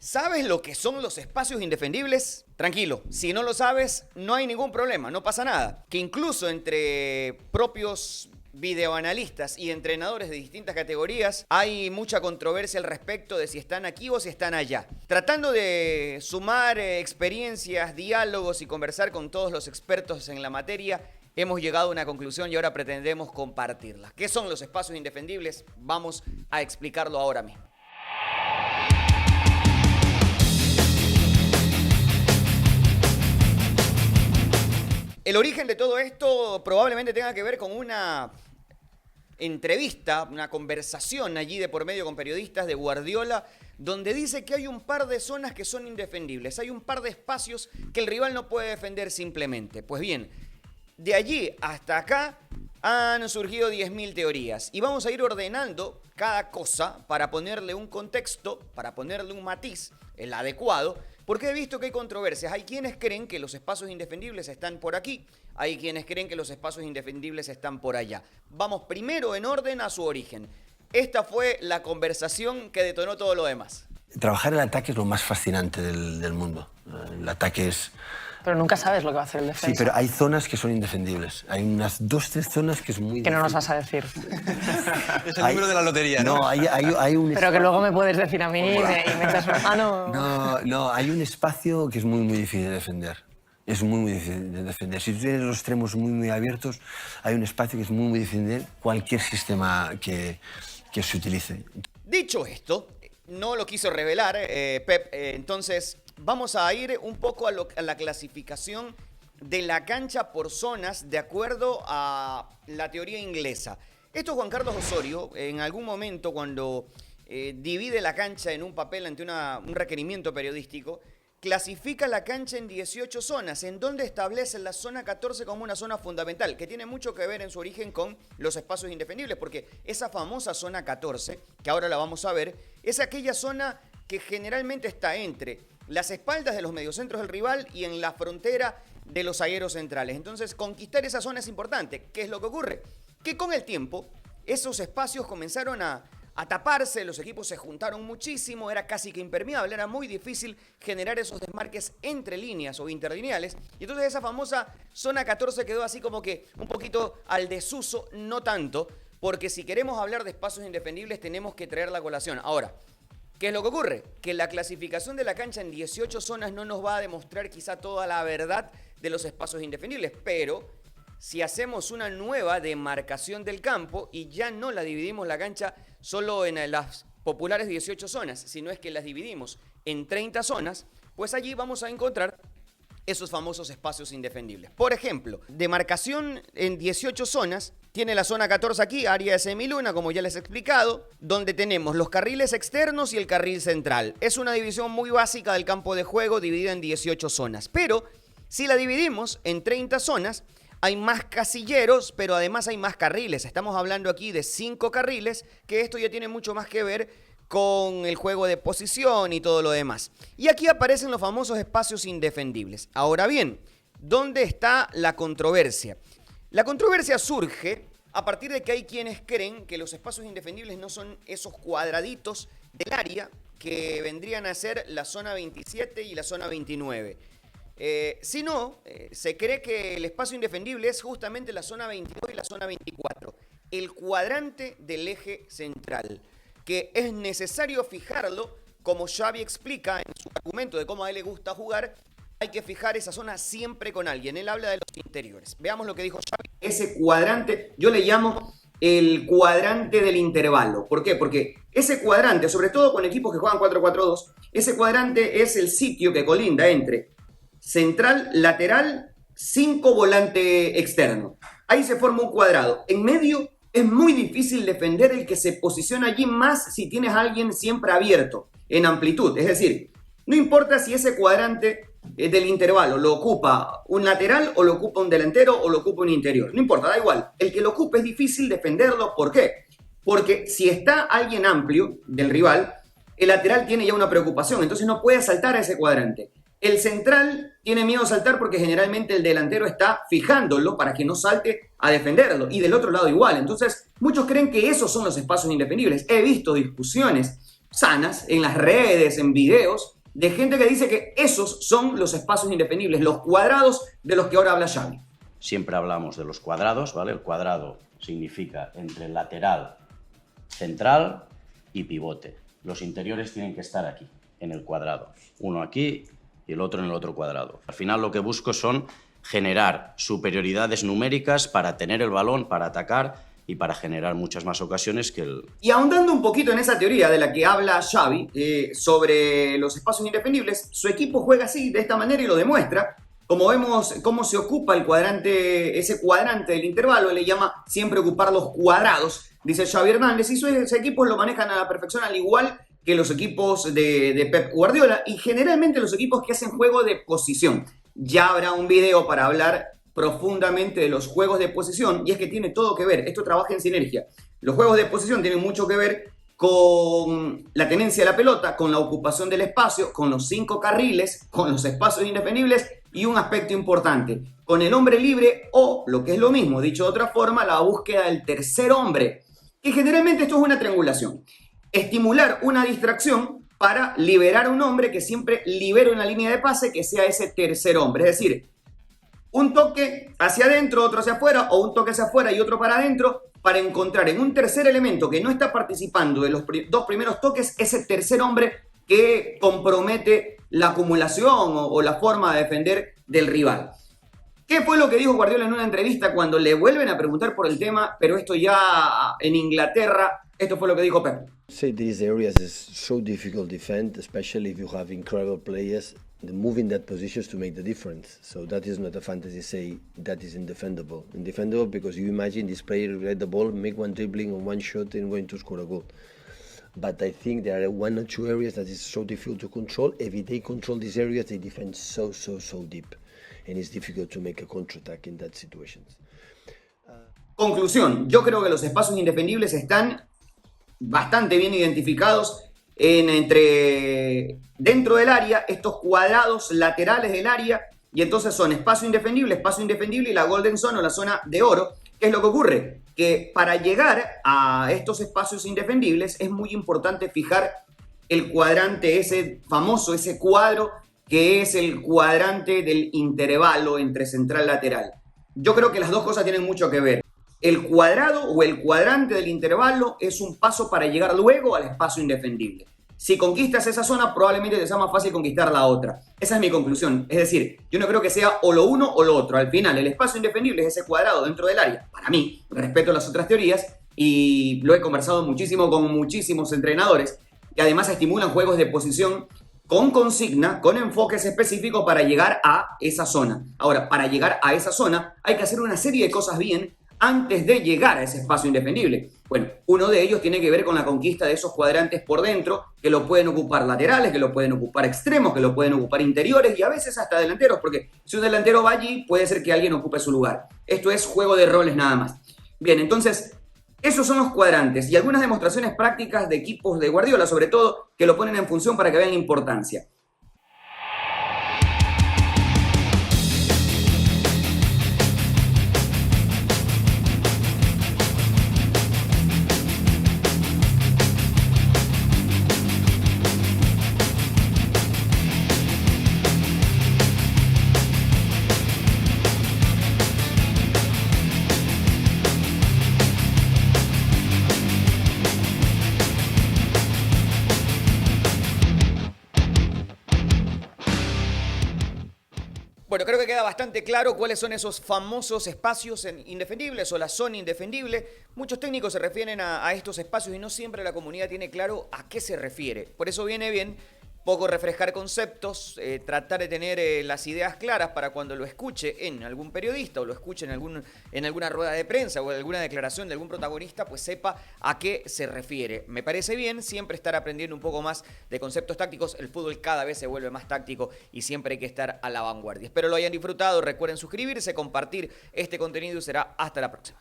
¿Sabes lo que son los espacios indefendibles? Tranquilo, si no lo sabes, no hay ningún problema, no pasa nada. Que incluso entre propios videoanalistas y entrenadores de distintas categorías hay mucha controversia al respecto de si están aquí o si están allá. Tratando de sumar experiencias, diálogos y conversar con todos los expertos en la materia, hemos llegado a una conclusión y ahora pretendemos compartirla. ¿Qué son los espacios indefendibles? Vamos a explicarlo ahora mismo. El origen de todo esto probablemente tenga que ver con una entrevista, una conversación allí de por medio con periodistas de Guardiola, donde dice que hay un par de zonas que son indefendibles, hay un par de espacios que el rival no puede defender simplemente. Pues bien, de allí hasta acá han surgido 10.000 teorías y vamos a ir ordenando cada cosa para ponerle un contexto, para ponerle un matiz, el adecuado, porque he visto que hay controversias. Hay quienes creen que los espacios indefendibles están por aquí, hay quienes creen que los espacios indefendibles están por allá. Vamos primero en orden a su origen. Esta fue la conversación que detonó todo lo demás. Trabajar el ataque es lo más fascinante del mundo. El ataque es... Pero nunca sabes lo que va a hacer el defensa. Sí, pero hay zonas que son indefendibles. Hay unas 2-3 zonas que es muy difícil. Que no nos vas a decir. Es el número de la lotería, ¿no? No, hay un... Pero que luego me puedes decir a mí y me echas una mano. No, hay un espacio que es muy difícil de defender. Es muy difícil de defender. Si tú tienes los extremos muy abiertos, hay un espacio que es muy difícil de cualquier sistema que se utilice. Dicho esto, no lo quiso revelar Pep, entonces vamos a ir un poco a la clasificación de la cancha por zonas de acuerdo a la teoría inglesa. Esto Juan Carlos Osorio, en algún momento cuando divide la cancha en un papel ante un requerimiento periodístico, clasifica la cancha en 18 zonas, en donde establece la zona 14 como una zona fundamental, que tiene mucho que ver en su origen con los espacios indefendibles, porque esa famosa zona 14, que ahora la vamos a ver, es aquella zona que generalmente está entre las espaldas de los mediocentros del rival y en la frontera de los zagueros centrales. Entonces, conquistar esa zona es importante. ¿Qué es lo que ocurre? Que con el tiempo, esos espacios comenzaron a taparse, los equipos se juntaron muchísimo, era casi que impermeable, era muy difícil generar esos desmarques entre líneas o interlineales, y entonces esa famosa zona 14 quedó así como que un poquito al desuso, no tanto, porque si queremos hablar de espacios indefendibles tenemos que traer la colación. Ahora, ¿qué es lo que ocurre? Que la clasificación de la cancha en 18 zonas no nos va a demostrar quizá toda la verdad de los espacios indefendibles, pero si hacemos una nueva demarcación del campo y ya no la dividimos la cancha solo en las populares 18 zonas, sino es que las dividimos en 30 zonas, pues allí vamos a encontrar esos famosos espacios indefendibles. Por ejemplo, demarcación en 18 zonas, tiene la zona 14 aquí, área de semiluna, como ya les he explicado, donde tenemos los carriles externos y el carril central. Es una división muy básica del campo de juego, dividida en 18 zonas. Pero si la dividimos en 30 zonas, hay más casilleros, pero además hay más carriles. Estamos hablando aquí de 5 carriles, que esto ya tiene mucho más que ver con el juego de posición y todo lo demás. Y aquí aparecen los famosos espacios indefendibles. Ahora bien, ¿dónde está la controversia? La controversia surge a partir de que hay quienes creen que los espacios indefendibles no son esos cuadraditos del área que vendrían a ser la zona 27 y la zona 29. Si no, se cree que el espacio indefendible es justamente la zona 22 y la zona 24, el cuadrante del eje central, que es necesario fijarlo, como Xavi explica en su argumento de cómo a él le gusta jugar, hay que fijar esa zona siempre con alguien. Él habla de los interiores. Veamos lo que dijo Xavi. Ese cuadrante, yo le llamo el cuadrante del intervalo. ¿Por qué? Porque ese cuadrante, sobre todo con equipos que juegan 4-4-2, ese cuadrante es el sitio que colinda entre central, lateral, 5 volante externo. Ahí se forma un cuadrado. En medio es muy difícil defender el que se posiciona allí, más si tienes a alguien siempre abierto en amplitud. Es decir, no importa si ese cuadrante del intervalo lo ocupa un lateral o lo ocupa un delantero o lo ocupa un interior. No importa, da igual. El que lo ocupe es difícil defenderlo. ¿Por qué? Porque si está alguien amplio del rival, el lateral tiene ya una preocupación, entonces no puede saltar a ese cuadrante. El central tiene miedo a saltar porque generalmente el delantero está fijándolo para que no salte a defenderlo. Y del otro lado igual. Entonces, muchos creen que esos son los espacios indefendibles. He visto discusiones sanas en las redes, en videos, de gente que dice que esos son los espacios indefendibles, los cuadrados de los que ahora habla Xavi. Siempre hablamos de los cuadrados, ¿vale? El cuadrado significa entre lateral, central y pivote. Los interiores tienen que estar aquí, en el cuadrado. Uno aquí y el otro en el otro cuadrado. Al final lo que busco son generar superioridades numéricas para tener el balón, para atacar y para generar muchas más ocasiones que el... Y ahondando un poquito en esa teoría de la que habla Xavi sobre los espacios indefendibles, su equipo juega así, de esta manera, y lo demuestra. Como vemos cómo se ocupa el cuadrante, ese cuadrante del intervalo, le llama siempre ocupar los cuadrados, dice Xavi Hernández, y sus equipos lo manejan a la perfección, al igual que los equipos de Pep Guardiola, y generalmente los equipos que hacen juego de posición. Ya habrá un video para hablar profundamente de los juegos de posición, y es que tiene todo que ver, esto trabaja en sinergia. Los juegos de posición tienen mucho que ver con la tenencia de la pelota, con la ocupación del espacio, con los 5 carriles, con los espacios indefendibles y un aspecto importante, con el hombre libre o, lo que es lo mismo, dicho de otra forma, la búsqueda del tercer hombre, que generalmente esto es una triangulación. Estimular una distracción para liberar a un hombre que siempre libere una línea de pase que sea ese tercer hombre, es decir, un toque hacia adentro, otro hacia afuera, o un toque hacia afuera y otro para adentro, para encontrar en un tercer elemento que no está participando de los dos primeros toques, ese tercer hombre que compromete la acumulación o la forma de defender del rival. ¿Qué fue lo que dijo Guardiola en una entrevista cuando le vuelven a preguntar por el tema, pero esto ya en Inglaterra? Esto fue lo que dijo Pep. Say these areas is so difficult to defend, especially if you have incredible players. The moving that positions to make the difference. So that is not a fantasy say that is indefendable. Indefendable because you imagine this player get the ball, make one dribbling or one shot and going to score a goal. But I think there are 1 or 2 areas that is so difficult to control. If they control these areas, they defend so deep. And it's difficult to make a counterattack in that situations. Conclusión, yo creo que los espacios indefendibles están bastante bien identificados dentro del área, estos cuadrados laterales del área, y entonces son espacio indefendible y la golden zone o la zona de oro. ¿Qué es lo que ocurre? Que para llegar a estos espacios indefendibles es muy importante fijar el cuadrante, ese famoso, ese cuadro que es el cuadrante del intervalo entre central y lateral. Yo creo que las dos cosas tienen mucho que ver. El cuadrado o el cuadrante del intervalo es un paso para llegar luego al espacio indefendible. Si conquistas esa zona, probablemente te sea más fácil conquistar la otra. Esa es mi conclusión. Es decir, yo no creo que sea o lo uno o lo otro. Al final, el espacio indefendible es ese cuadrado dentro del área. Para mí, respeto las otras teorías y lo he conversado muchísimo con muchísimos entrenadores que además estimulan juegos de posición con consigna, con enfoques específicos para llegar a esa zona. Ahora, para llegar a esa zona hay que hacer una serie de cosas bien antes de llegar a ese espacio indefendible. Bueno, uno de ellos tiene que ver con la conquista de esos cuadrantes por dentro, que lo pueden ocupar laterales, que lo pueden ocupar extremos, que lo pueden ocupar interiores y a veces hasta delanteros, porque si un delantero va allí, puede ser que alguien ocupe su lugar. Esto es juego de roles nada más. Bien, entonces, esos son los cuadrantes y algunas demostraciones prácticas de equipos de Guardiola, sobre todo, que lo ponen en función para que vean la importancia. Bueno, creo que queda bastante claro cuáles son esos famosos espacios indefendibles o la zona indefendible. Muchos técnicos se refieren a estos espacios y no siempre la comunidad tiene claro a qué se refiere. Por eso viene bien poco refrescar conceptos, tratar de tener las ideas claras para cuando lo escuche en algún periodista o lo escuche en alguna rueda de prensa o en alguna declaración de algún protagonista, pues sepa a qué se refiere. Me parece bien siempre estar aprendiendo un poco más de conceptos tácticos. El fútbol cada vez se vuelve más táctico y siempre hay que estar a la vanguardia. Espero lo hayan disfrutado. Recuerden suscribirse, compartir este contenido y será hasta la próxima.